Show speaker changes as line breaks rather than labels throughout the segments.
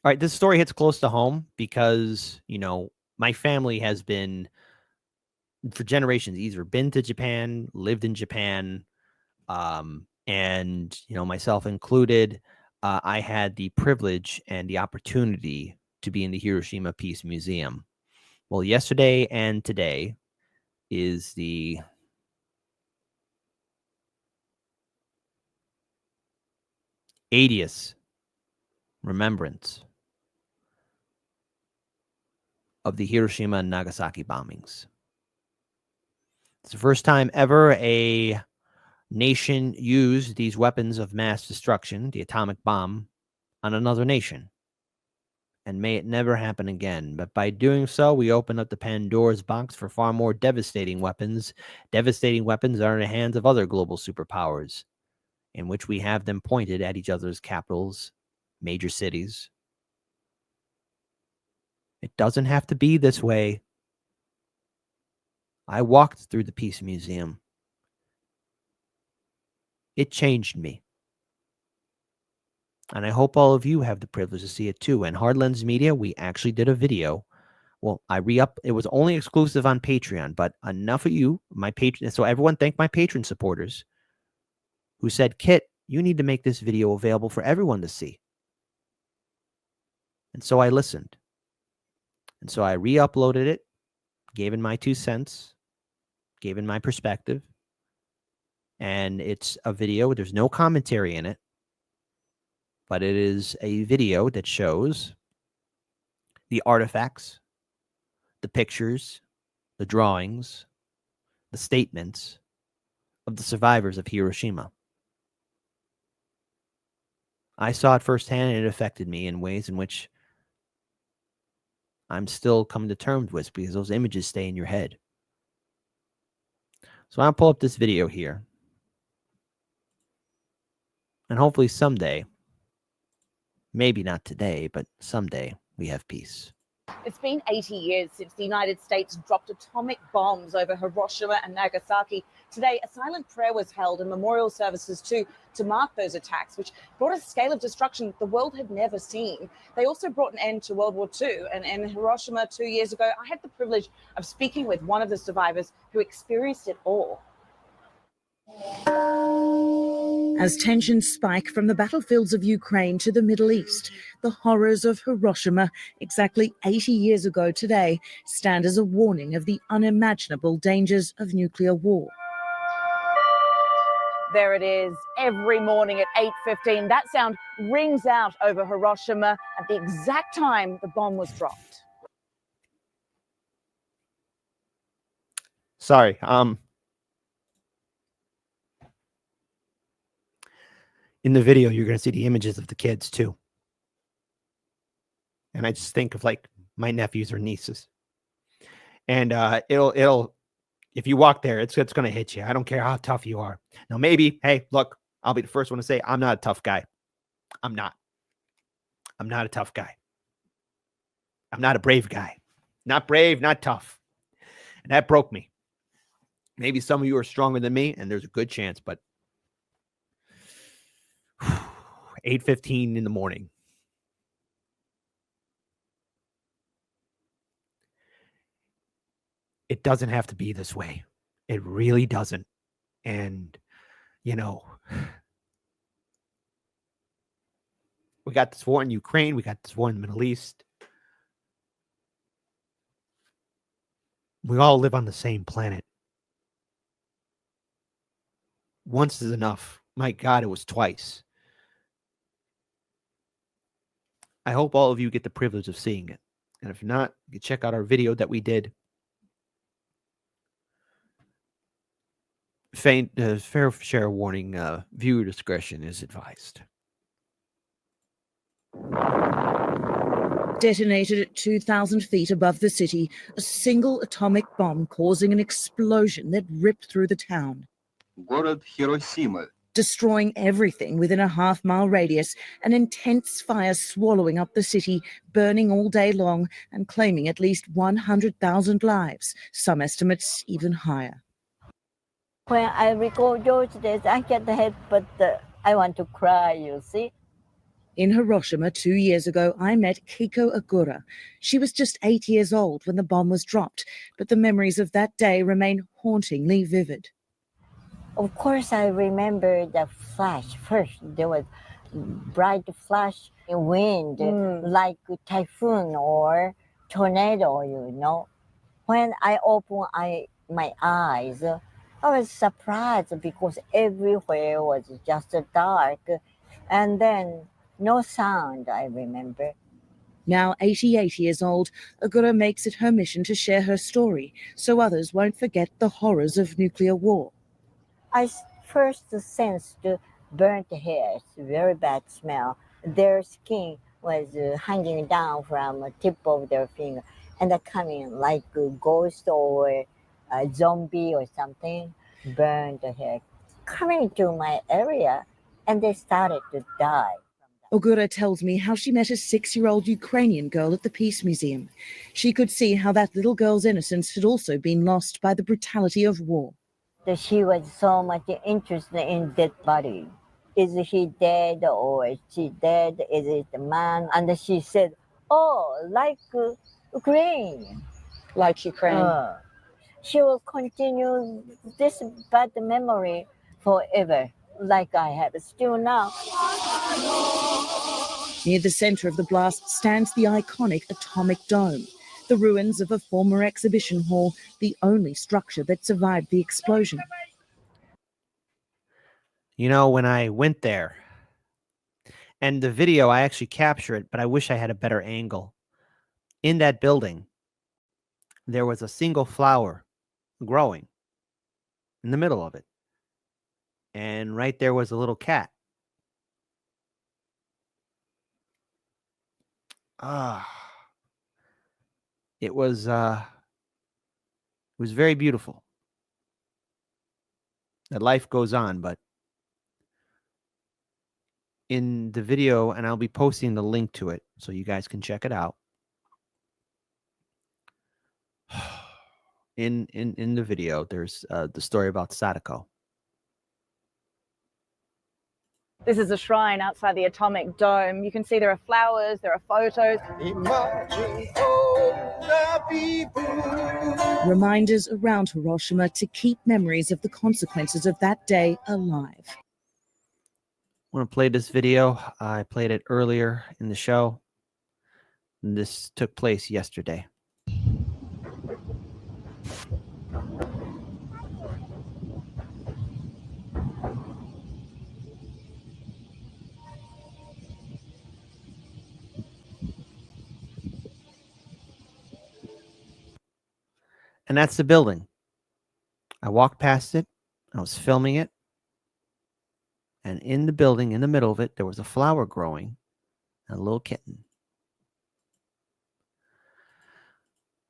All right, this story hits close to home because, my family has been, for generations, either been to Japan, lived in Japan, and, myself included. I had the privilege and the opportunity to be in the Hiroshima Peace Museum. Well, yesterday and today is the 80th remembrance of the Hiroshima and Nagasaki bombings. It's the first time ever a nation used these weapons of mass destruction, the atomic bomb, on another nation. And may it never happen again. But by doing so, we open up the Pandora's box for far more devastating weapons that are in the hands of other global superpowers, in which we have them pointed at each other's capitals, major cities. It doesn't have to be this way. I walked through the Peace Museum. It changed me. And I hope all of you have the privilege to see it too. And Hard Lens Media, we actually did a video. Well, it was only exclusive on Patreon, but enough of you, my patron. So everyone thank my patron supporters who said, Kit, you need to make this video available for everyone to see. And so I listened. And so I re-uploaded it, gave in my 2 cents, gave in my perspective. And it's a video. There's no commentary in it. But it is a video that shows the artifacts, the pictures, the drawings, the statements of the survivors of Hiroshima. I saw it firsthand, and it affected me in ways in which I'm still coming to terms with, because those images stay in your head. So I'll pull up this video here. And hopefully someday, maybe not today, but someday, we have peace.
It's been 80 years since the United States dropped atomic bombs over Hiroshima and Nagasaki. Today, a silent prayer was held and memorial services too to mark those attacks, which brought a scale of destruction the world had never seen. They also brought an end to World War II. And in Hiroshima 2 years ago, I had the privilege of speaking with one of the survivors who experienced it all. As tensions spike from the battlefields of Ukraine to the Middle East, the horrors of Hiroshima exactly 80 years ago today stand as a warning of the unimaginable dangers of nuclear war. There it is, every morning at 8:15. That sound rings out over Hiroshima at the exact time the bomb was dropped.
Sorry, in the video, you're going to see the images of the kids too. And I just think of like my nephews or nieces. And it'll if you walk there, it's going to hit you. I don't care how tough you are. Now, maybe, hey, look, I'll be the first one to say I'm not a tough guy. I'm not a tough guy. I'm not a brave guy. Not brave, not tough. And that broke me. Maybe some of you are stronger than me, and there's a good chance, but 8:15 in the morning. It doesn't have to be this way. It really doesn't. And, we got this war in Ukraine. We got this war in the Middle East. We all live on the same planet. Once is enough. My God, it was twice. I hope all of you get the privilege of seeing it. And if not, you can check out our video that we did. Fair share warning, viewer discretion is advised.
Detonated at 2,000 feet above the city, a single atomic bomb causing an explosion that ripped through the town.
Город Hiroshima.
Destroying everything within a half-mile radius, an intense fire swallowing up the city, burning all day long and claiming at least 100,000 lives, some estimates even higher.
When I recall those days, I get the head, but I want to cry, you see. In Hiroshima 2 years ago, I met Kiko Ogura. She was just 8 years old when the bomb was dropped, but the memories of that day remain hauntingly vivid.
Of course, I remember the flash. First, there was bright flash, wind, like a typhoon or tornado, you know. When I opened my eyes, I was surprised because everywhere was just dark. And then no sound, I remember.
Now 88 years old, Ogura makes it her mission to share her story so others won't forget the horrors of nuclear war.
I first sensed burnt hairs, very bad smell. Their skin was hanging down from the tip of their finger and coming like a ghost or a zombie or something, burned hair, coming to my area, and they started to die.
Ogura tells me how she met a 6-year-old Ukrainian girl at the Peace Museum. She could see how that little girl's innocence had also been lost by the brutality of war.
She was so much interested in dead body. Is he dead or is she dead? Is it a man? And she said, oh, like Ukraine.
Like Ukraine.
She will continue this bad memory forever, like I have still now.
Near the center of the blast stands the iconic atomic dome, the ruins of a former exhibition hall, the only structure that survived the explosion.
You know, when I went there, and the video, I actually capture it, but I wish I had a better angle. In that building, there was a single flower growing in the middle of it. And right there was a little cat. It was very beautiful. That life goes on, but in the video, and I'll be posting the link to it so you guys can check it out. In the video, there's the story about Sadako.
This is a shrine outside the atomic dome. You can see there are flowers, there are photos.
Reminders around Hiroshima to keep memories of the consequences of that day alive.
I want to play this video. I played it earlier in the show. And this took place yesterday. And that's the building. I walked past it. I was filming it. And in the building, in the middle of it, there was a flower growing and a little kitten.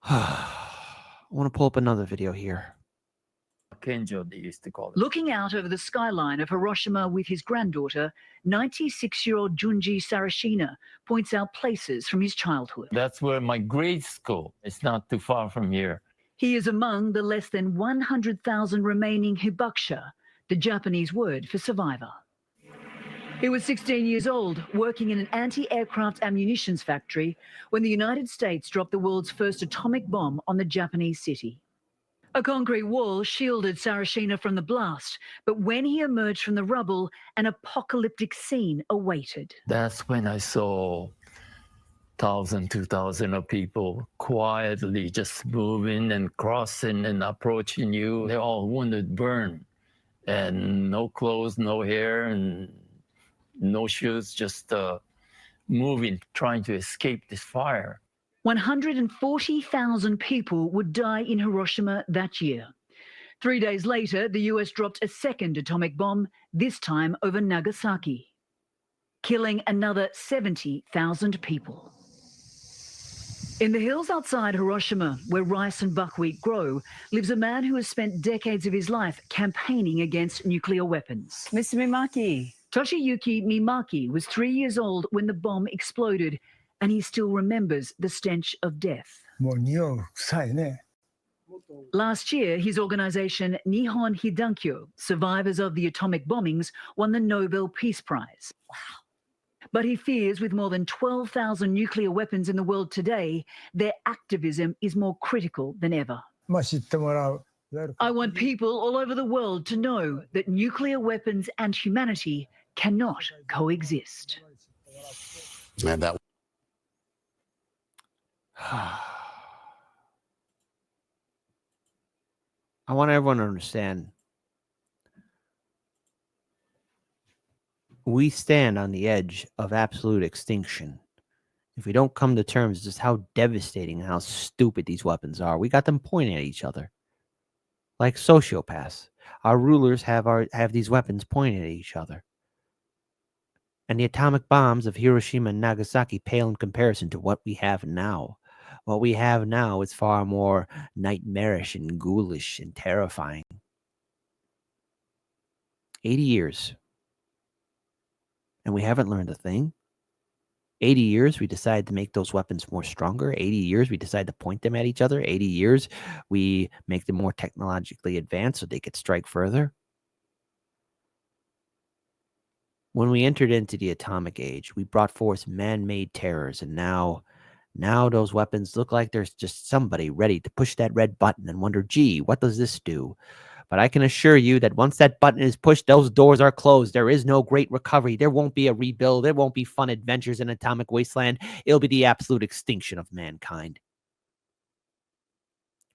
I want to pull up another video here.
Kenjo, they used to call it.
Looking out over the skyline of Hiroshima with his granddaughter, 96-year-old Junji Sarashina points out places from his childhood.
That's where my grade school. It's not too far from here.
He is among the less than 100,000 remaining hibakusha, the Japanese word for survivor. He was 16 years old, working in an anti-aircraft ammunitions factory when the United States dropped the world's first atomic bomb on the Japanese city. A concrete wall shielded Sarashina from the blast, but when he emerged from the rubble, an apocalyptic scene awaited.
That's when I saw 1,000, 2,000 of people quietly just moving and crossing and approaching you. They're all wounded, burned, and no clothes, no hair, and no shoes, just moving, trying to escape this fire.
140,000 people would die in Hiroshima that year. 3 days later, the US dropped a second atomic bomb, this time over Nagasaki, killing another 70,000 people. In the hills outside Hiroshima, where rice and buckwheat grow, lives a man who has spent decades of his life campaigning against nuclear weapons.
Mr. Mimaki.
Toshiyuki Mimaki was 3 years old when the bomb exploded, and he still remembers the stench of death. Last year, his organization Nihon Hidankyo, Survivors of the Atomic Bombings, won the Nobel Peace Prize. Wow. But he fears with more than 12,000 nuclear weapons in the world today, their activism is more critical than ever. I want people all over the world to know that nuclear weapons and humanity cannot coexist.
And that
I want everyone to understand we stand on the edge of absolute extinction. If we don't come to terms with just how devastating and how stupid these weapons are, we got them pointing at each other like sociopaths. Our rulers have these weapons pointing at each other. And the atomic bombs of Hiroshima and Nagasaki pale in comparison to what we have now. What we have now is far more nightmarish and ghoulish and terrifying. 80 years. And we haven't learned a thing. 80 years, we decided to make those weapons more stronger. 80 years, we decided to point them at each other. 80 years, we make them more technologically advanced so they could strike further. When we entered into the atomic age, we brought forth man-made terrors, and now those weapons look like there's just somebody ready to push that red button and wonder, gee, what does this do? But I can assure you that once that button is pushed, those doors are closed. There is no great recovery. There won't be a rebuild. There won't be fun adventures in Atomic Wasteland. It'll be the absolute extinction of mankind.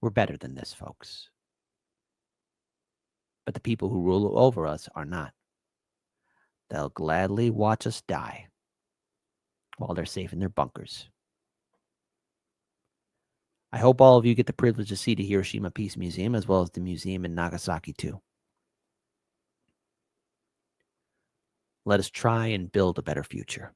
We're better than this, folks. But the people who rule over us are not. They'll gladly watch us die while they're safe in their bunkers. I hope all of you get the privilege to see the Hiroshima Peace Museum as well as the museum in Nagasaki too. Let us try and build a better future.